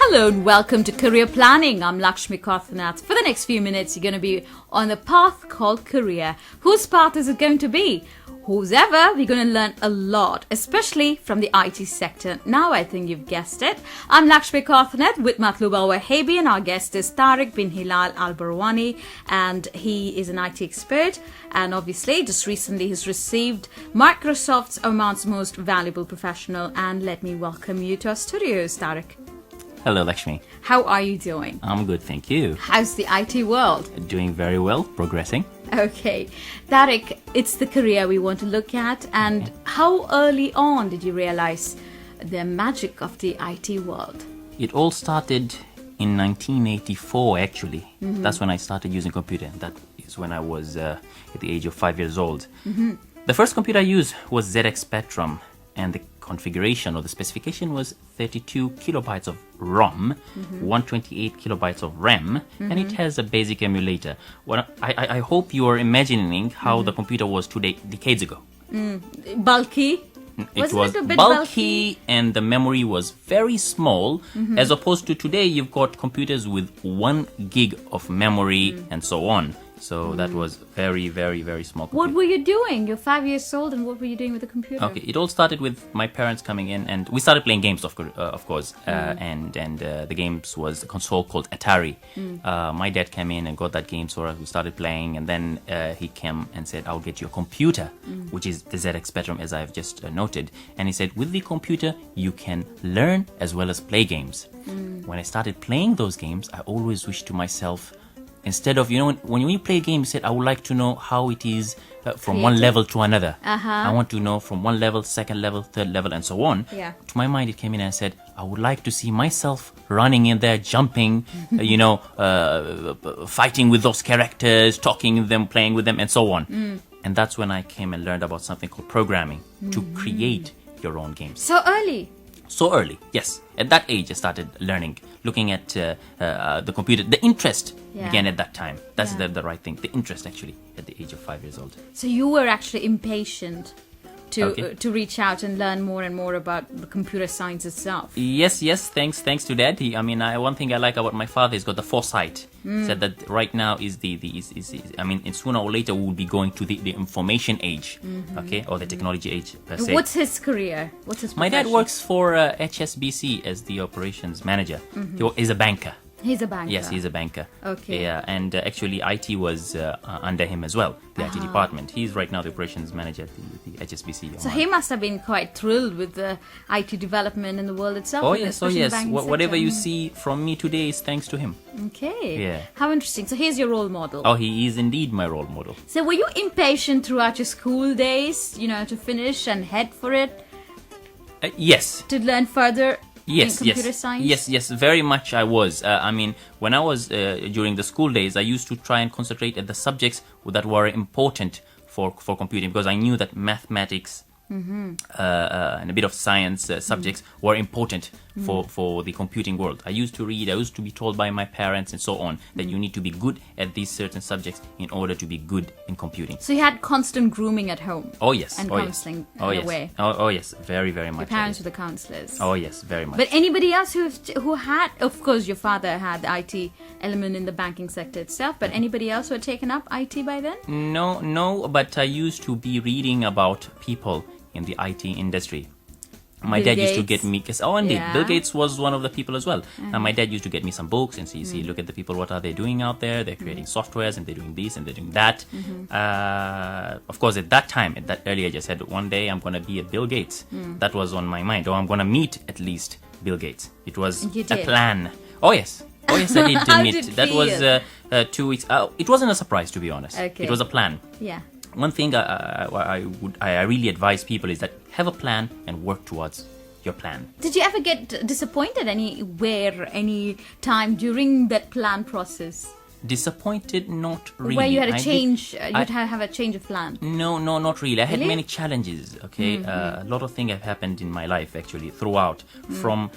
Hello and welcome to Career Planning. I'm Lakshmi Karthanath. For the next few minutes, you're going to be on the path called career. Whose path is it going to be? Whose ever, we're going to learn a lot, especially from the IT sector. Now I think you've guessed it. I'm Lakshmi Karthanath with Matlub Al-Wahabi, and our guest is Tariq bin Hilal Al-Barwani, and he is an IT expert. And obviously, just recently, he's received Microsoft's Oman's Most Valuable Professional. And let me welcome you to our studios, Tariq. Hello, Lakshmi. How are you doing? I'm good, thank you. How's the IT world? Doing very well, progressing. Okay. Tariq, it's the career we want to look at. And how early on did you realize the magic of the IT world? It all started in 1984, actually. That's when I started using computer. That is when I was at the age of 5 years old. The first computer I used was ZX Spectrum, and the configuration or the specification was 32 kilobytes of ROM, 128 kilobytes of RAM, and it has a basic emulator. Well, I hope you are imagining how the computer was 2 decades ago. Bulky? It Wasn't was it a bit bulky and the memory was very small, as opposed to today you've got computers with 1 gig of memory and so on. So that was very, very, very small computer. What were you doing? You're 5 years old, and what were you doing with the computer? Okay, it all started with my parents coming in, and we started playing games, of course. And the games was a console called Atari. My dad came in and got that game, so we started playing, and then he came and said, "I'll get you a computer," which is the ZX Spectrum, as I've just noted. And he said, "With the computer, you can learn as well as play games." When I started playing those games, I always wished to myself, instead of, when you play a game, you said, I would like to know how it is from one level to another. I want to know from one level, second level, third level, and so on. Yeah. To my mind, it came in and said, I would like to see myself running in there, jumping, fighting with those characters, talking with them, playing with them, and so on. And that's when I came and learned about something called programming, to create your own games. So early? So early, yes. At that age, I started learning, looking at the computer. The interest began at that time. That's the right thing. The interest, actually, at the age of 5 years old. So you were actually impatient to reach out and learn more and more about the computer science itself. Yes. Thanks to Dad. One thing I like about my father, he's got the foresight. Said that right now is sooner or later we will be going to the information age, or the technology age per se. What's his career? What's his My profession? dad works for HSBC as the operations manager. He's a banker. He's a banker. Yes, he's a banker. Okay. Yeah, and actually IT was under him as well, the IT department. He's right now the operations manager at the HSBC. So he must have been quite thrilled with the IT development in the world itself. Oh yes. Whatever you see. see from me today is thanks to him. Okay. Yeah. How interesting. So he's your role model. Oh, he is indeed my role model. So were you impatient throughout your school days, to finish and head for it? Yes. To learn further? Yes, in computer science? Yes, very much I was. When I was during the school days, I used to try and concentrate at the subjects that were important for computing, because I knew that mathematics and a bit of science subjects were important for the computing world. I used to read, I used to be told by my parents and so on that you need to be good at these certain subjects in order to be good in computing. So you had constant grooming at home? Oh yes. And counseling in a way? Oh yes, very, very much. Your parents were the counselors? Oh yes, very much. But anybody else who had, of course your father had the IT element in the banking sector itself, but anybody else who had taken up IT by then? No, but I used to be reading about people in the IT industry. My dad used to get me, Bill Gates was one of the people as well. And my dad used to get me some books and see, look at the people, what are they doing out there? They're creating softwares and they're doing this and they're doing that. Of course, at that time, at that early age, I said, one day I'm going to be a Bill Gates. That was on my mind. Or I'm going to meet at least Bill Gates. It was a plan. Oh yes, I did How meet. did it That feel? was 2 weeks. It wasn't a surprise, to be honest. Okay. It was a plan. Yeah. One thing I really advise people is that have a plan and work towards your plan. Did you ever get disappointed anywhere, any time during that plan process? Disappointed? Not really. Where you had a change, you'd have a change of plan? No, not really. I had many challenges, okay? A lot of things have happened in my life, actually, throughout, from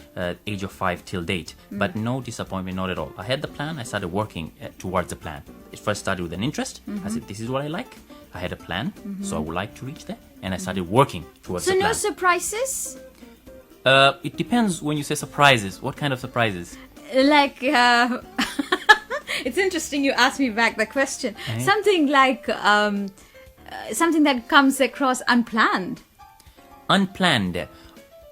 age of 5 till date. But no disappointment, not at all. I had the plan, I started working towards the plan. It first started with an interest. I said, this is what I like. I had a plan, so I would like to reach there. And I started working towards the plan. So no surprises? It depends when you say surprises. What kind of surprises? Like, it's interesting you asked me back the question. Something like, something that comes across unplanned. Unplanned.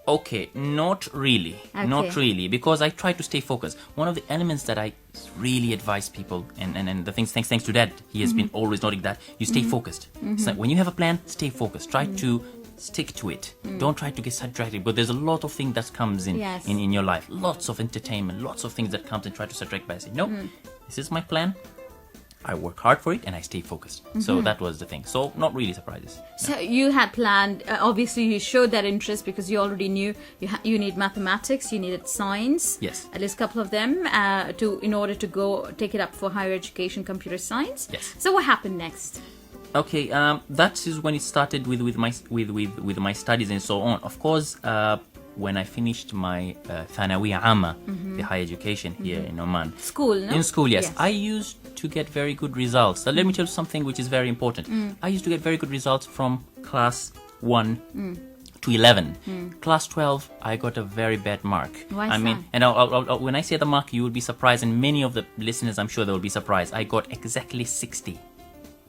Okay, not really. Not really, because I try to stay focused. One of the elements that I really advise people, and the things, thanks to Dad, he has been always noting that, you stay focused. So when you have a plan, stay focused. Try to stick to it. Don't try to get sidetracked, but there's a lot of things that comes in your life. Lots of entertainment, lots of things that comes and try to sidetrack by saying, no, this is my plan. I work hard for it and I stay focused. So that was the thing. So not really surprises. So you had planned, obviously you showed that interest because you already knew you need mathematics, you needed science. Yes. At least a couple of them in order to go take it up for higher education, computer science. Yes. So what happened next? Okay, that is when it started with my studies and so on. Of course, when I finished my Thanawiya Amma, the higher education here in Oman. School, no? In school, yes. I used to get very good results. So let me tell you something which is very important. I used to get very good results from class 1 to 11. Class 12, I got a very bad mark. Why is I mean, that? and I'll, when I say the mark, you will be surprised, and many of the listeners, I'm sure they will be surprised. I got exactly 60.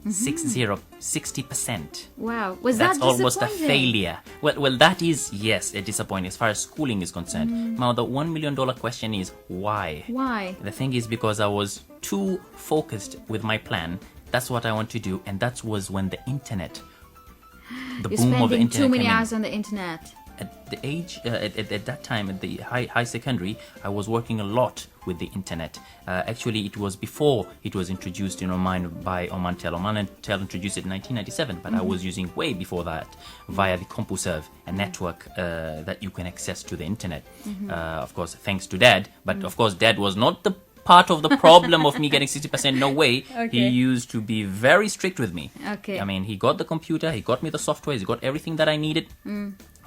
60%. Wow, was That's that almost a disappointing? failure. Well, that is, yes, a disappointment as far as schooling is concerned. Now, the $1 million question is why? Why? The thing is because I was too focused with my plan. That's what I want to do, and that was when the internet, the You're boom of the spending internet too many came in. hours on the internet. At the age, at that time, at the high secondary, I was working a lot with the internet. Actually, it was before it was introduced in Oman by Omantel. Omantel introduced it in 1997, but I was using way before that via the CompuServe, a network that you can access to the internet. Of course, thanks to Dad. But of course, Dad was not the part of the problem of me getting 60%. No way. He used to be very strict with me. Okay. I mean, he got the computer, he got me the software, he got everything that I needed.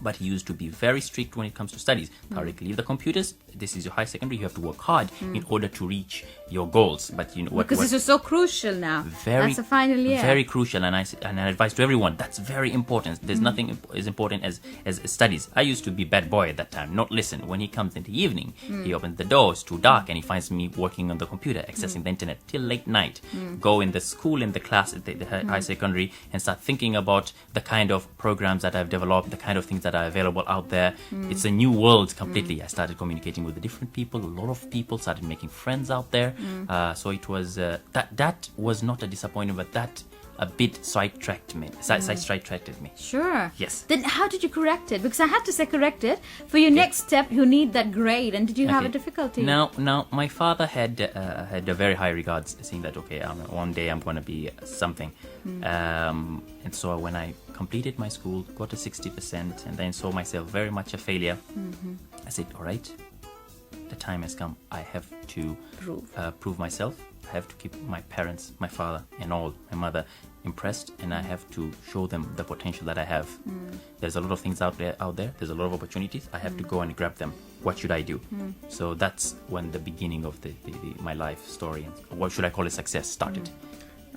But he used to be very strict when it comes to studies. Tariq, leave the computers. This is your high secondary. You have to work hard in order to reach your goals. But you know what? Because this is so crucial now. That's the final year. Very crucial, and I advise to everyone that's very important. There's nothing as important as studies. I used to be bad boy at that time, not listen. When he comes in the evening, he opens the door, it's too dark, and he finds me working on the computer, accessing the internet till late night. Go in the school, in the class at the high secondary, and start thinking about the kind of programs that I've developed, the kind of things that are available out there. It's a new world completely. I started communicating with the different people, a lot of people, started making friends out there. So it was that was not a disappointment, but that a bit sidetracked me. Sidetracked me. Sure. Yes. Then how did you correct it? Because I had to say correct it. For your next step, you need that grade. And did you have a difficulty? Now, my father had a very high regards, saying that one day I'm going to be something. And so when I completed my school, got a 60%, and then saw myself very much a failure, I said, all right, the time has come. I have to prove myself. I have to keep my parents, my father, and my mother impressed, and I have to show them the potential that I have. There's a lot of things out there. There's a lot of opportunities. I have to go and grab them. What should I do? So that's when the beginning of my life story, what should I call it, success, started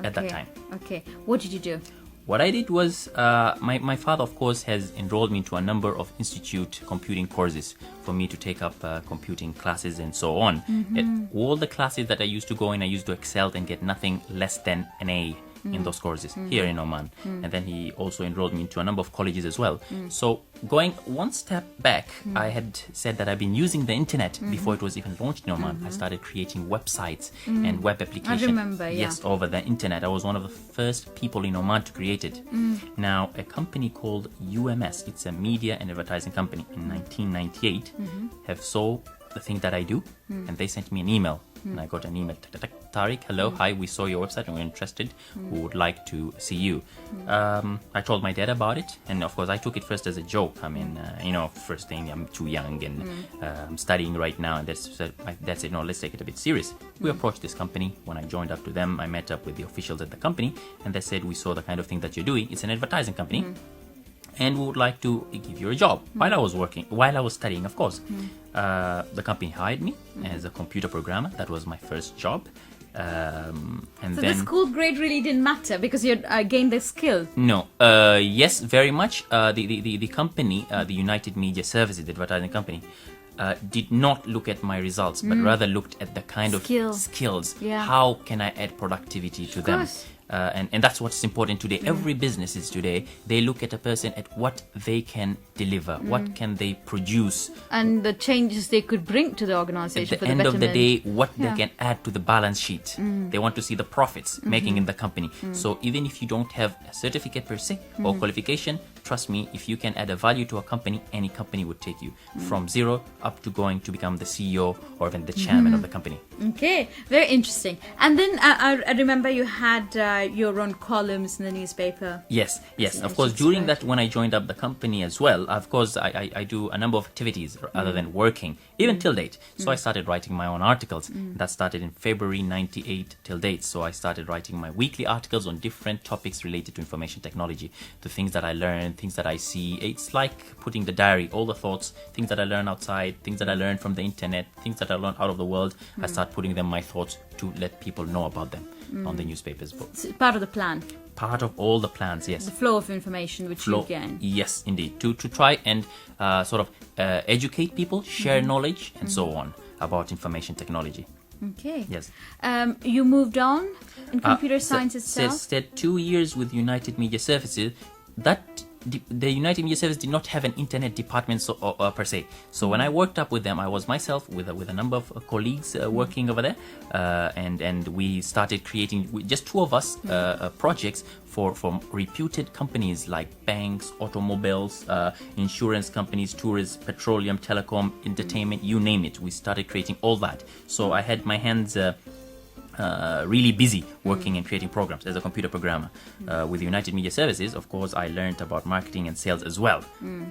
at that time. Okay. What did you do? What I did was, my father, of course, has enrolled me into a number of institute computing courses for me to take up computing classes and so on. All the classes that I used to go in, I used to excel and get nothing less than an A in those courses here in Oman. And then he also enrolled me into a number of colleges as well. So going one step back, I had said that I've been using the internet before it was even launched in Oman. I started creating websites and web applications. I remember, Yes, over the internet. I was one of the first people in Oman to create it. Now, a company called UMS, it's a media and advertising company, in 1998, have saw the thing that I do, and they sent me an email. And I got an email, Tariq, hello, hi, we saw your website and we're interested. We would like to see you. I told my dad about it, and of course I took it first as a joke. I mean, first thing, I'm too young and I'm studying right now, and that's it. No, let's take it a bit serious. We approached this company. When I joined up to them, I met up with the officials at the company, and they said, we saw the kind of thing that you're doing. It's an advertising company. And we would like to give you a job. While I was studying, of course. The company hired me as a computer programmer. That was my first job. And So then the school grade really didn't matter because you gained the skill. no, yes, very much. The company, the United Media Services, the advertising company, did not look at my results, but rather looked at the kind of skills. Yeah. How can I add productivity to them? course. And that's what's important today. Every businesses today, they look at a person at what they can deliver, what can they produce. And the changes they could bring to the At organization the for the end of the betterment. day, what Yeah. they can add to the balance sheet. They want to see the profits making in the company. So even if you don't have a certificate per se or qualification, trust me, if you can add a value to a company, any company would take you from zero up to going to become the CEO or even the chairman of the company. Okay, very interesting. And then I remember you had your own columns in the newspaper. Yes. Yes, Of course, it's during right. that, when I joined up the company as well, of course, I do a number of activities other than working, even till date. So I started writing my own articles. That started in February 98 till date. So I started writing my weekly articles on different topics related to information technology, the things that I learned, things that I see. It's like putting the diary, all the thoughts, things that I learn outside, things that I learned from the internet, things that I learned out of the world. I start putting them, my thoughts, to let people know about them on the newspapers. It's part of the plan, Part of all the plans, yes. the flow of information which you gain. Yes, indeed. To try and sort of educate people, share knowledge, and so on about information technology. Okay. Yes. You moved on in computer So- science itself. Said 2 years with United Media Services. The United Media Service did not have an internet department per se. So when I worked up with them, I was myself with a number of colleagues working over there, and we started creating, just two of us, projects for reputed companies like banks, automobiles, insurance companies, tourism, petroleum, telecom, entertainment, you name it. We started creating all that. So I had my hands really busy working and creating programs as a computer programmer. With United Media Services, of course, I learned about marketing and sales as well,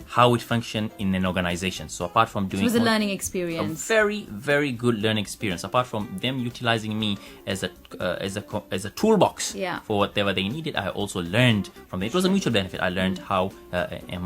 how it functioned in an organization. So apart from doing It was a all- learning a experience. very, very good learning experience. Apart from them utilizing me as a toolbox Yeah. for whatever they needed, I also learned from them. It was a mutual benefit. I learned how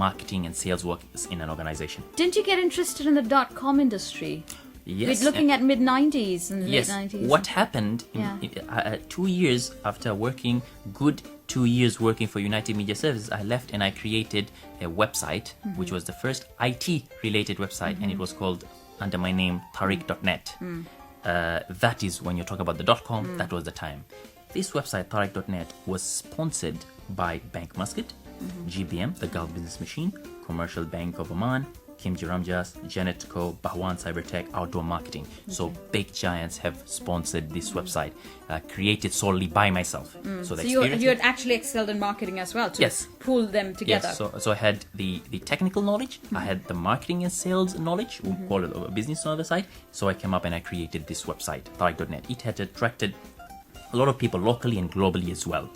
marketing and sales works in an organization. Didn't you get interested in the .com industry? Yes. We're looking at mid-90s and Yes. late 90s. What happened? Yeah. 2 years after working, good 2 years working for United Media Services, I left and I created a website, which was the first IT-related website, and it was called under my name Tariq.net. That is when you talk about the .com. That was the time. This website Tariq.net was sponsored by Bank Muscat, GBM, the Gulf Business Machine, Commercial Bank of Oman, Kim Ramjas, Janet Co, Bahwan Cybertech, Outdoor Marketing. So big giants have sponsored this website, created solely by myself. So the So you experience. had actually excelled in marketing as well to Yes. pull them together. Yes, so I had the technical knowledge, I had the marketing and sales knowledge, we call it a business on the side. So I came up and I created this website, Tariq.net. It had attracted a lot of people locally and globally as well.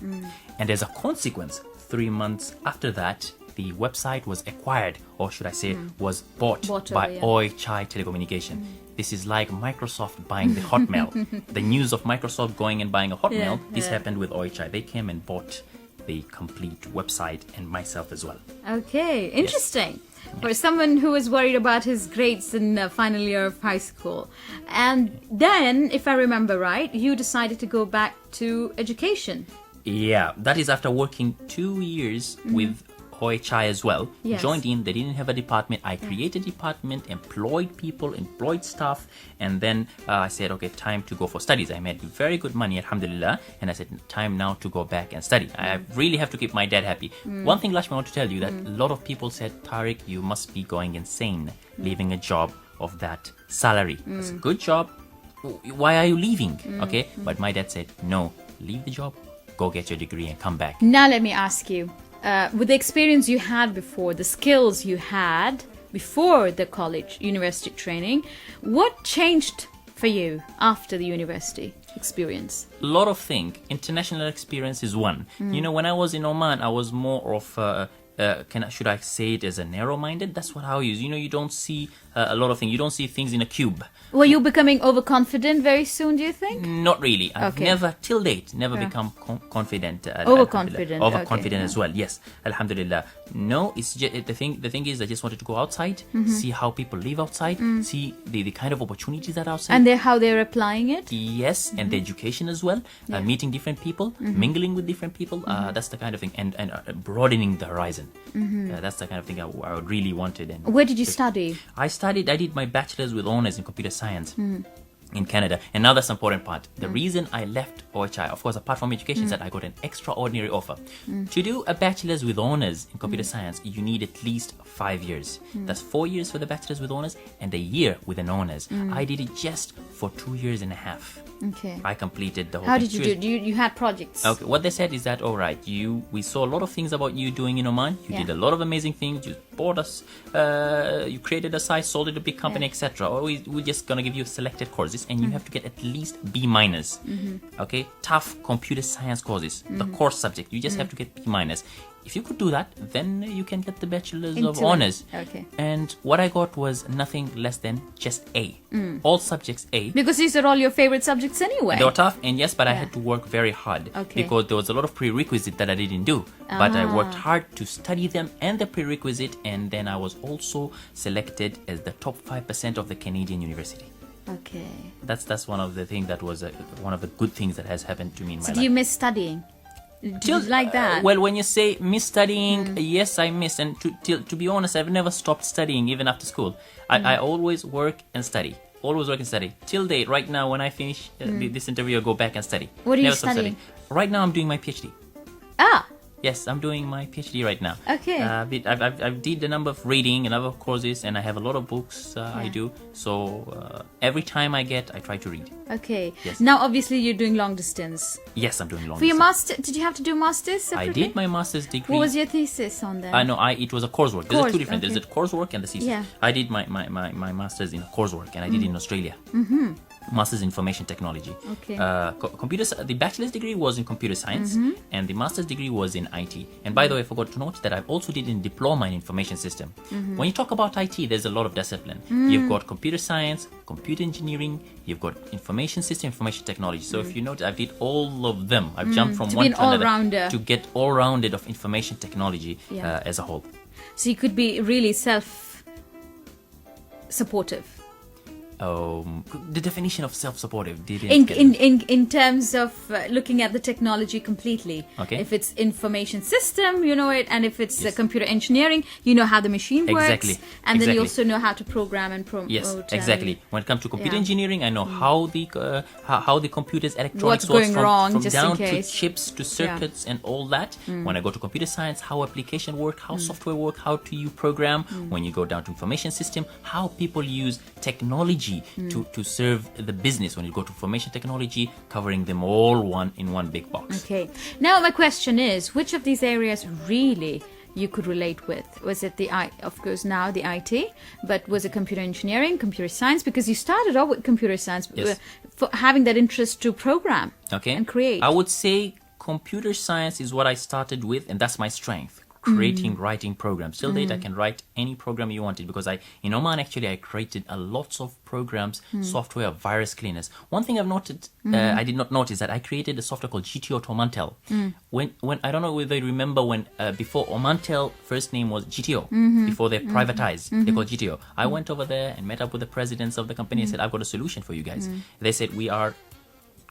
And as a consequence, 3 months after that, the website was acquired, or should I say, was bought by over, yeah. Oi Chai Telecommunication. This is like Microsoft buying the Hotmail. The news of Microsoft going and buying a Hotmail, this happened with Oi Chai. They came and bought the complete website and myself as well. Okay, interesting. For someone who was worried about his grades in final year of high school. And then, if I remember right, you decided to go back to education. Yeah, that is after working 2 years with Oi Chai as well. Yes. Joined in, they didn't have a department. I created a department, employed people, employed staff, and then I said, okay, time to go for studies. I made very good money, alhamdulillah, and I said, time now to go back and study. I really have to keep my dad happy. One thing, Lashmi, I want to tell you that a lot of people said, Tariq, you must be going insane, leaving a job of that salary. It's a good job. Why are you leaving? Okay, but my dad said, no, leave the job, go get your degree and come back. Now let me ask you, with the experience you had before, the skills you had before the college, university training, what changed for you after the university experience? A lot of things. International experience is one. You know, when I was in Oman, I was more of should I say it as a narrow-minded? That's what I use. You know, you don't see a lot of things. You don't see things in a cube. Were you becoming overconfident very soon, do you think? Not really. I've Okay. never, till date, never Yeah. become confident. Overconfident, Alhamdulillah. Overconfident okay, as well. Yes, alhamdulillah. No, it's just, the thing is, I just wanted to go outside, see how people live outside, see the kind of opportunities that are outside. And how they're applying it? Yes, and the education as well, meeting different people, mingling with different people. That's the kind of thing, and broadening the horizon. That's the kind of thing I really wanted. And Where did you study? I did my bachelor's with honors in computer science. In Canada. And now that's the important part. The reason I left OHI, of course, apart from education, is that I got an extraordinary offer. To do a bachelor's with honors in computer science, you need at least 5 years. That's 4 years for the bachelor's with honors and a year with an honors. I did it just for 2 years and a half. Okay. I completed the whole How thing. did you do? You had projects? Okay, what they said is that, all right, we saw a lot of things about you doing in Oman. You did a lot of amazing things. You bought us, you created a site, sold it to a big company, etc. Or we're just gonna give you selected courses, and you have to get at least B minus. Okay, tough computer science courses, the core subject. You just have to get B minus. If you could do that, then you can get the bachelor's of honors. Okay. And what I got was nothing less than just A. All subjects A. Because these are all your favorite subjects anyway. They were tough, and yes, but I had to work very hard because there was a lot of prerequisite that I didn't do. But I worked hard to study them and the prerequisite, and then I was also selected as the top 5% of the Canadian university. Okay. That's one of the things that was one of the good things that has happened to me in my So life. do you miss studying? Did you like that? Well, when you say miss studying, yes, I miss. And to be honest, I've never stopped studying even after school. I always work and study. Always work and study. Till date, right now, when I finish this interview, I go back and study. What are you Never stop studying? Right now, I'm doing my PhD. Ah, Yes, I'm doing my PhD right now. Okay. I've did a number of reading, a number of courses, and I have a lot of books I do. So every time I try to read. okay. Yes. Now, obviously, you're doing long distance. Yes, I'm doing long For your distance. master, did you have to do masters I separately? did my master's degree. What was your thesis on that? No, it was a coursework. There's two different. okay. There's a coursework and the thesis. Yeah. I did my master's in coursework, and I did it in Australia. Master's in information technology. Okay. The bachelor's degree was in computer science, and the master's degree was in IT. And by the way, I forgot to note that I also did a diploma in information system. When you talk about IT, there's a lot of discipline. You've got computer science, computer engineering, you've got information system, information technology. So if you notice, I did all of them. I've jumped from To one be an to another all-rounder. to get all-rounded of information technology as a whole. So you could be really self-supportive. The definition of self-supportive didn't get it. In terms of looking at the technology completely. Okay. If it's information system, you know it, and if it's computer engineering, you know how the machine works. Exactly. And then you Exactly. also know how to program and promote. Yes, and- exactly. When it comes to computer Yeah. engineering, I know how the computer's electronics What's works going wrong, from just in down to case. chips to circuits and all that. When I go to computer science, how application work, how software work, how do you program. When you go down to information system, how people use technology to serve the business. When you go to information technology, covering them all in one big box. Okay. Now my question is, which of these areas really you could relate with? Was it of course now the IT, but was it computer engineering, computer science? Because you started off with computer science, Yes. for having that interest to program and create. I would say computer science is what I started with, and that's my strength. Writing programs. Till date, I can write any program you wanted because in Oman, actually, I created a lots of programs, software, virus cleaners. One thing I've noted, I did not notice that I created a software called GTO to Omantel. When I don't know whether you remember when before Omantel first name was GTO, before they privatized, they called GTO. I went over there and met up with the presidents of the company and said, I've got a solution for you guys. They said, we are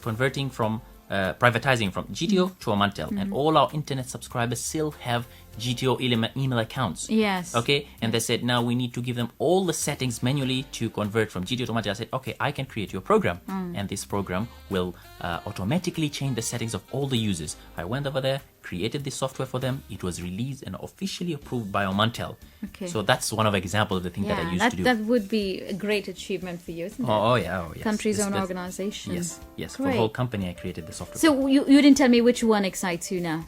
converting from privatizing from GTO to Omantel, and all our internet subscribers still have GTO email accounts. Yes. Okay, and they said now we need to give them all the settings manually to convert from GTO to Omantel. I said, okay, I can create you a program, and this program will automatically change the settings of all the users. I went over there, created this software for them. It was released and officially approved by Omantel. Okay. So that's one of the examples of the thing that I used to do. That would be a great achievement for you, isn't it? Oh yeah, oh yes. Country's This- own that's- organization. Yes. For Great. the whole company, I created the software. So you didn't tell me which one excites you now?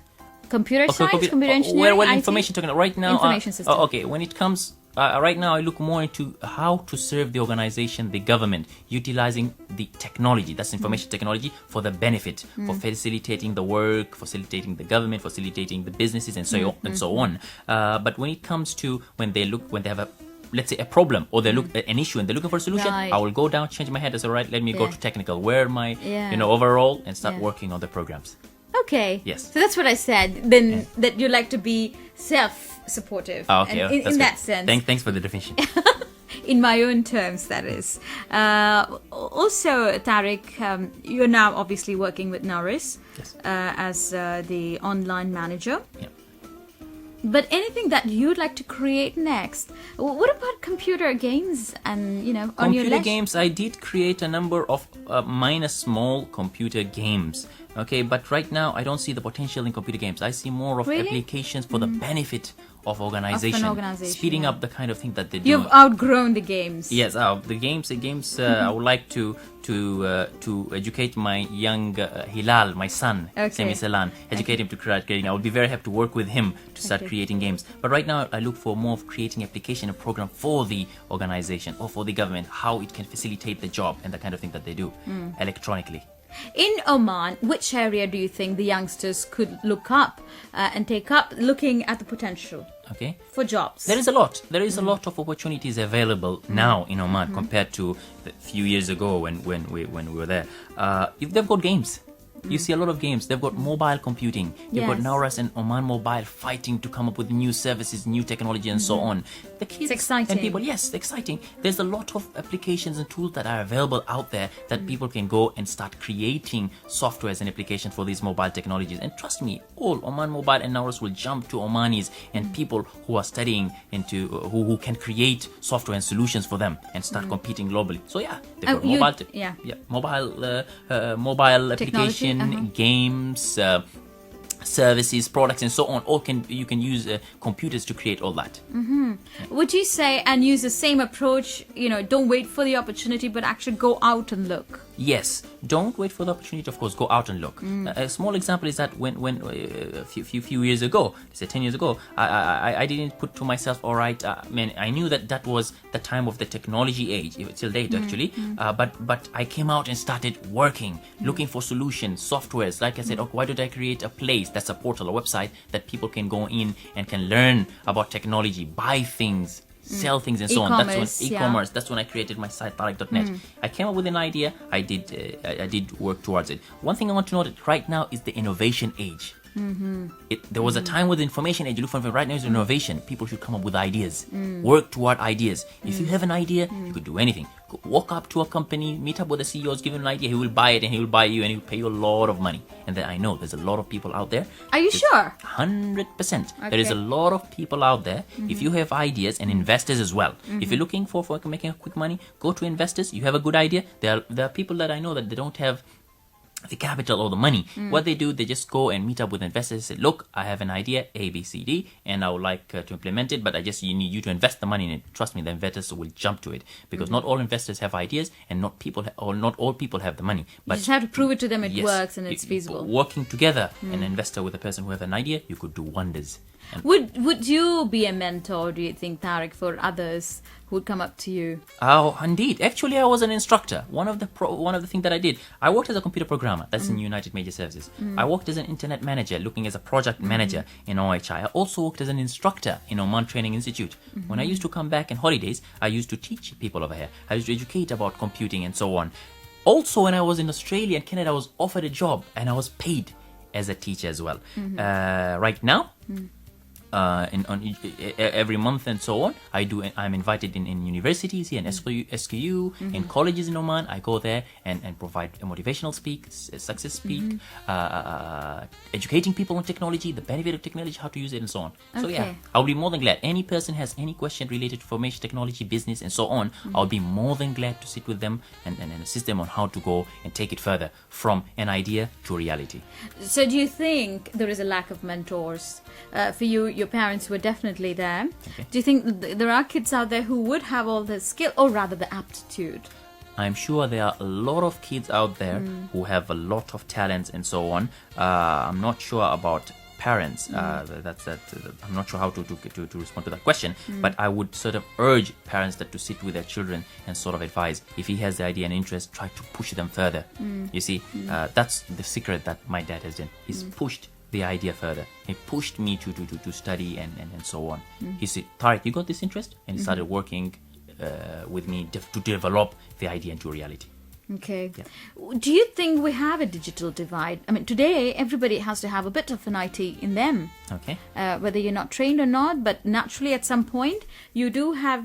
Computer science, computer engineering, well, IT? information technology. Right now, Information system. okay. When it comes, right now I look more into how to serve the organization, the government, utilizing the technology. That's information technology for the benefit, for facilitating the work, facilitating the government, facilitating the businesses, and so on. But when it comes to when they have a let's say a problem, or they look at an issue and they're looking for a solution, Right. I will go down, change my head, I say, all right, let me go Yeah. to technical, where my Yeah. overall, and start Yeah. working on the programs. Okay. Yes. So that's what I said. Then that you like to be self-supportive. Okay, And that's in good. that sense. Thanks for the definition. In my own terms, that is. Also, Tariq, you're now obviously working with Norris Yes. as the online manager. Yeah. But anything that you'd like to create next? What about computer games and, on your Computer list? games, I did create a number of minor small computer games. Okay, but right now I don't see the potential in computer games. I see more of Really? applications for the benefit of organization, organization, speeding yeah. up the kind of thing that they do. You've outgrown the games. Yes, the games. I would like to educate my young Hilal, my son, Okay. Semi Salan, educate him to creating. I would be very happy to work with him to start Okay. creating games. But right now, I look for more of creating application and program for the organization or for the government, how it can facilitate the job and the kind of thing that they do electronically. In Oman, which area do you think the youngsters could look up and take up, looking at the potential Okay. for jobs? There is a lot. There is a lot of opportunities available now in Oman compared to a few years ago when we were there. They've got games. You see a lot of games. They've got mobile computing. They've got Yes. Nauras and Oman Mobile fighting to come up with new services, new technology, and so on. The kids exciting. and people, yes, exciting. There's a lot of applications and tools that are available out there that people can go and start creating softwares and applications for these mobile technologies. And trust me, all Oman Mobile and Nauras will jump to Omanis and people who are studying into who can create software and solutions for them and start competing globally. So yeah, they've got you- mobile, yeah. mobile Technology, application, games, services, products, and so on. You can use computers to create all that. Would you say, and use the same approach, don't wait for the opportunity, but actually go out and look? Yes, don't wait for the opportunity. Of course, go out and look. A small example is that when a few years ago, say 10 years ago, I didn't put to myself, all right, I knew that was the time of the technology age, till date actually. But I came out and started working, looking for solutions, softwares. Like I said, okay, why don't I create a place that's a portal, a website that people can go in and can learn about technology, buy things, sell things, and so on. That's E-commerce, when yeah. e-commerce. That's when I created my site Tariq.net. I came up with an idea. I did work towards it. One thing I want to note that right now is the innovation age. There was a time with the information age. You look for right now is innovation. People should come up with ideas. Work toward ideas. If you have an idea, you could do anything. Walk up to a company, meet up with the CEOs, give him an idea. He will buy it and he will buy you and he will pay you a lot of money. And then I know there's a lot of people out there. Are you sure? 100%. There is a Okay. lot of people out there. If you have ideas, and investors as well. If you're looking for making a quick money, go to investors. You have a good idea. There are people that I know that they don't have the capital or the money. What they do, they just go and meet up with investors and say, look, I have an idea, A, B, C, D, and I would like to implement it, but you need you to invest the money in it. Trust me, the investors will jump to it because not all investors have ideas and not all people have the money. You But just have to prove it to them it yes, works and it's feasible. Working together, an investor with a person who has an idea, you could do wonders. And Would you be a mentor, do you think, Tariq, for others who would come up to you? oh, indeed. Actually, I was an instructor. One of the things that I did, I worked as a computer programmer. That's in United Major Services. I worked as an internet manager, looking as a project manager in OHI. I also worked as an instructor in Oman Training Institute. When I used to come back on holidays, I used to teach people over here. I used to educate about computing and so on. Also, when I was in Australia and Canada, I was offered a job and I was paid as a teacher as well. Right now, every month and so on, I'm invited in universities here in SQU, in colleges in Oman. I go there and provide a motivational speak, success speak, educating people on technology, the benefit of technology, how to use it, and so on. So yeah, Okay. I'll be more than glad. Any person has any question related to information technology, business, and so on, I'll be more than glad to sit with them and assist them on how to go and take it further from an idea to reality. So do you think there is a lack of mentors? For you, your parents were definitely there. Okay. Do you think there are kids out there who would have all the skill, or rather the aptitude? I'm sure there are a lot of kids out there who have a lot of talents and so on. I'm not sure about parents. I'm not sure how to respond to that question. But I would sort of urge parents to sit with their children and sort of advise. If he has the idea and interest, try to push them further. You see, that's the secret that my dad has done. He's pushed the idea further. He pushed me to study and so on. He said, Tariq, you got this interest? And he started working with me to develop the idea into reality. Okay. Do you think we have a digital divide? I mean, today everybody has to have a bit of an IT in them. Okay. Whether you're not trained or not, but naturally at some point you do have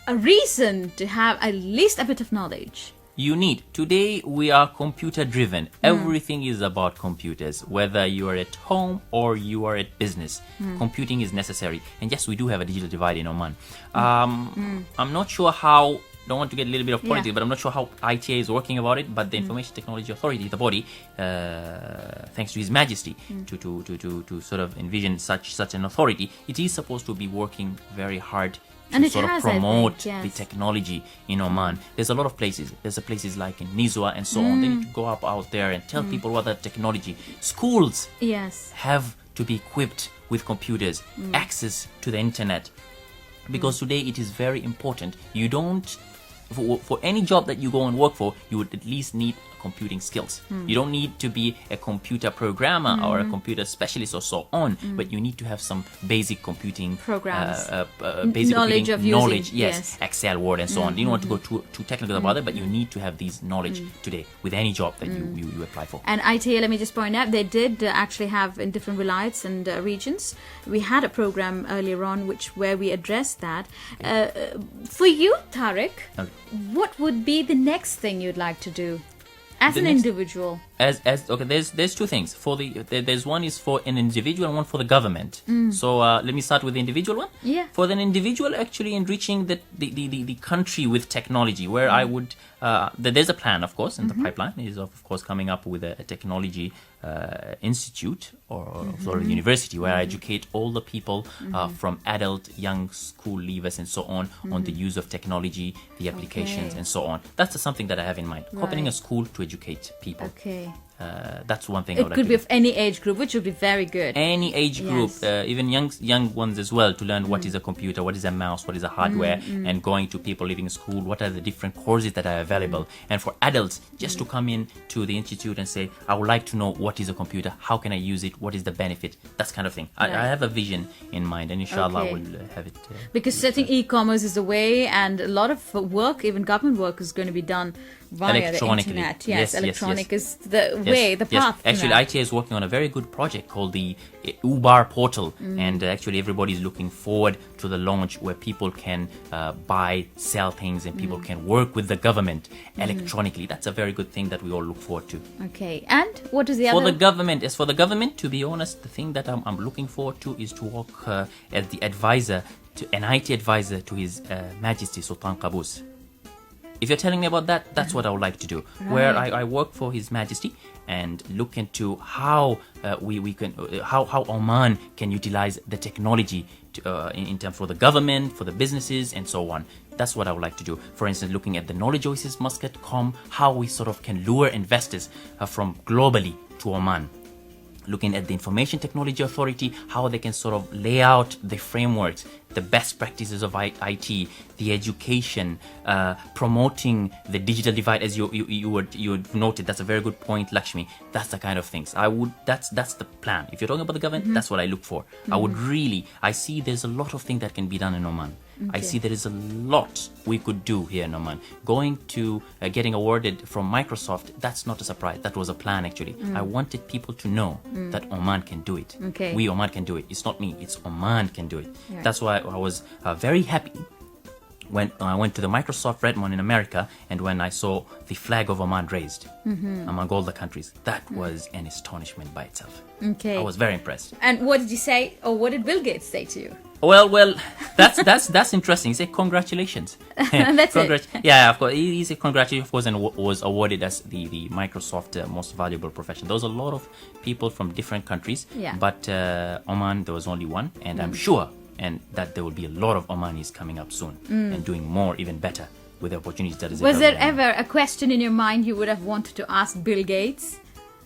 a reason to have at least a bit of knowledge. You need. Today we are computer driven. Everything is about computers. Whether you are at home or you are at business, computing is necessary. And yes, we do have a digital divide in Oman. I'm not sure how, don't want to get a little bit of politics, but I'm not sure how ITA is working about it, but the Information Technology Authority, the body, thanks to His Majesty, to sort of envision such an authority, it is supposed to be working very hard to sort of promote the technology in Oman. There's a lot of places. There's places like in Nizwa and so on. They need to go out there and tell people what the technology. Schools have to be equipped with computers, access to the internet. Because today it is very important. You don't, for any job that you go and work for, you would at least need computing skills. You don't need to be a computer programmer or a computer specialist or so on, but you need to have some basic computing programs, basic knowledge of knowledge, using, yes, Excel, Word, and so on. You don't want to go too technical about it, but you need to have these knowledge today with any job that you apply for. And ITA, let me just point out, they did actually have in different wilayats and regions. We had a program earlier on where we addressed that. For you, Tariq, what would be the next thing you'd like to do? As an individual, okay, there's two things. There's one is for an individual and one for the government. So let me start with the individual one. Yeah. For the individual, actually enriching the country with technology, where I would there's a plan, of course, in the pipeline is of course coming up with a technology institute or sort of university where I educate all the people from adult, young school leavers and so on the use of technology, the applications and so on. That's something that I have in mind. Opening a school to educate people. Okay. That's one thing. It could be of any age group, which would be very good. Any age group, even young ones as well, to learn what is a computer, what is a mouse, what is a hardware, and going to people living in school, what are the different courses that are available. And for adults, just to come in to the institute and say, I would like to know what is a computer, how can I use it, what is the benefit, that kind of thing. I have a vision in mind, and inshallah I will have it. Because setting e-commerce is the way, and a lot of work, even government work, is going to be done via the internet. Yes, electronic is the way, the path. Actually, ITA is working on a very good project called the Ubar portal, and actually everybody is looking forward to the launch where people can buy, sell things, and people can work with the government electronically. That's a very good thing that we all look forward to. Okay, and what is the other? For the government, to be honest, the thing that I'm looking forward to is to work as the advisor, an IT advisor to His Majesty Sultan Qaboos. If you're telling me about that, that's what I would like to do. Right. Where I work for His Majesty and look into how we can how Oman can utilize the technology to, in terms for the government, for the businesses, and so on. That's what I would like to do. For instance, looking at the knowledge oasis Muscat.com, how we sort of can lure investors from globally to Oman. Looking at the Information Technology Authority, how they can sort of lay out the frameworks, the best practices of IT, the education, promoting the digital divide, as you noted. That's a very good point, Lakshmi. That's the kind of things that's the plan. If you're talking about the government, that's what I look for. I see there's a lot of things that can be done in Oman. Okay. I see there is a lot we could do here in Oman. Going to getting awarded from Microsoft, that's not a surprise. That was a plan, actually. I wanted people to know that Oman can do it. Okay. We, Oman, can do it. It's not me. It's Oman can do it. Right. That's why I was very happy when I went to the Microsoft Redmond in America, and when I saw the flag of Oman raised among all the countries. That was an astonishment by itself. Okay. I was very impressed. And what did you say, or what did Bill Gates say to you? Well, that's interesting. He said congratulations. That's it. Yeah, of course. He said congratulations, of course, and was awarded as the Microsoft Most Valuable Profession. There was a lot of people from different countries, but Oman, there was only one, and I'm sure that there will be a lot of Omanis coming up soon and doing more, even better, with the opportunities that is available. Was there ever a question in your mind you would have wanted to ask Bill Gates?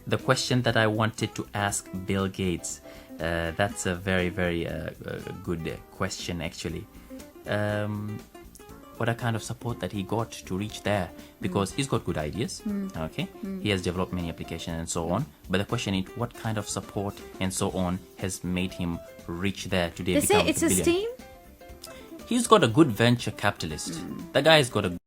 The question that I wanted to ask Bill Gates, that's a very, very good question, actually. what a kind of support that he got to reach there, because he's got good ideas. Okay, he has developed many applications and so on. But the question is, what kind of support and so on has made him reach there today? They say become it's a his billionaire? team. He's got a good venture capitalist. The guy's got a